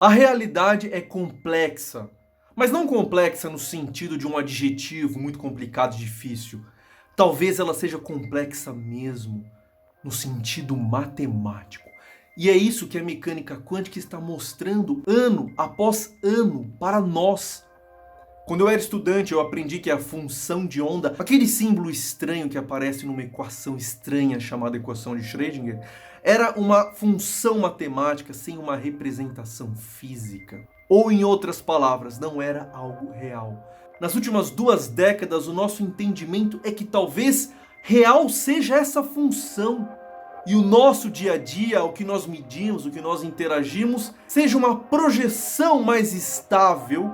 A realidade é complexa, mas não complexa no sentido de um adjetivo muito complicado e difícil. Talvez ela seja complexa mesmo no sentido matemático. E é isso que a mecânica quântica está mostrando ano após ano para nós. Quando eu era estudante, eu aprendi que a função de onda, aquele símbolo estranho que aparece numa equação estranha chamada equação de Schrödinger, era uma função matemática sem uma representação física. Ou, em outras palavras, não era algo real. Nas últimas 2 décadas, o nosso entendimento é que talvez real seja essa função. E o nosso dia a dia, o que nós medimos, o que nós interagimos, seja uma projeção mais estável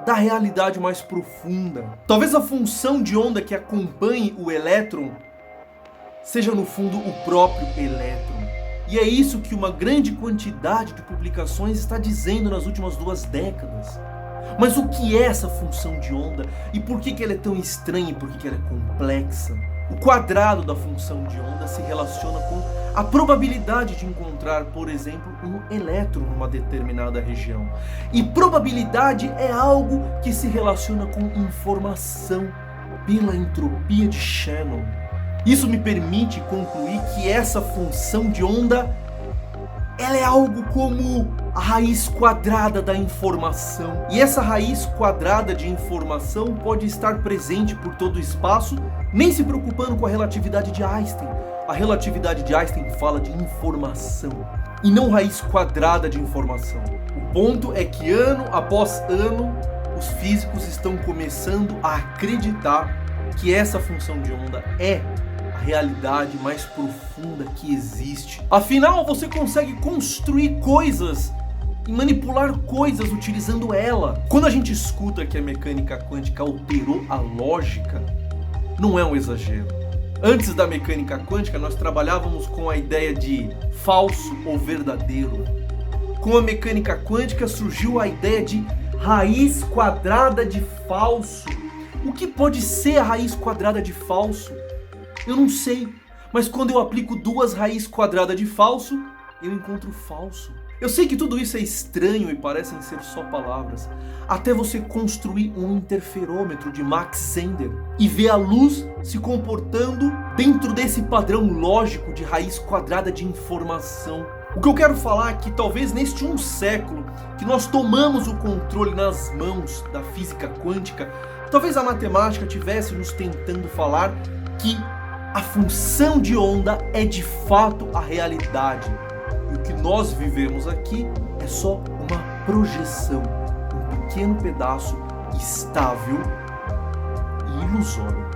da realidade mais profunda. Talvez a função de onda que acompanhe o elétron seja no fundo o próprio elétron. E é isso que uma grande quantidade de publicações está dizendo nas últimas 2 décadas. Mas o que é essa função de onda? E por que ela é tão estranha e por que ela é complexa? O quadrado da função de onda se relaciona com a probabilidade de encontrar, por exemplo, um elétron numa determinada região. E probabilidade é algo que se relaciona com informação pela entropia de Shannon. Isso me permite concluir que essa função de onda ela é algo como a raiz quadrada da informação. E essa raiz quadrada de informação pode estar presente por todo o espaço, nem se preocupando com a relatividade de Einstein. A relatividade de Einstein fala de informação e não raiz quadrada de informação. O ponto é que ano após ano, os físicos estão começando a acreditar que essa função de onda é a realidade mais profunda que existe. Afinal, você consegue construir coisas e manipular coisas utilizando ela. Quando a gente escuta que a mecânica quântica alterou a lógica, não é um exagero. Antes da mecânica quântica, nós trabalhávamos com a ideia de falso ou verdadeiro. Com a mecânica quântica surgiu a ideia de raiz quadrada de falso. O que pode ser a raiz quadrada de falso? Eu não sei, mas quando eu aplico 2 raízes quadradas de falso, eu encontro falso. Eu sei que tudo isso é estranho e parecem ser só palavras, até você construir um interferômetro de Max Zehnder e ver a luz se comportando dentro desse padrão lógico de raiz quadrada de informação. O que eu quero falar é que talvez neste 1 século que nós tomamos o controle nas mãos da física quântica, talvez a matemática tivesse nos tentando falar que a função de onda é de fato a realidade. E o que nós vivemos aqui é só uma projeção, um pequeno pedaço estável e ilusório.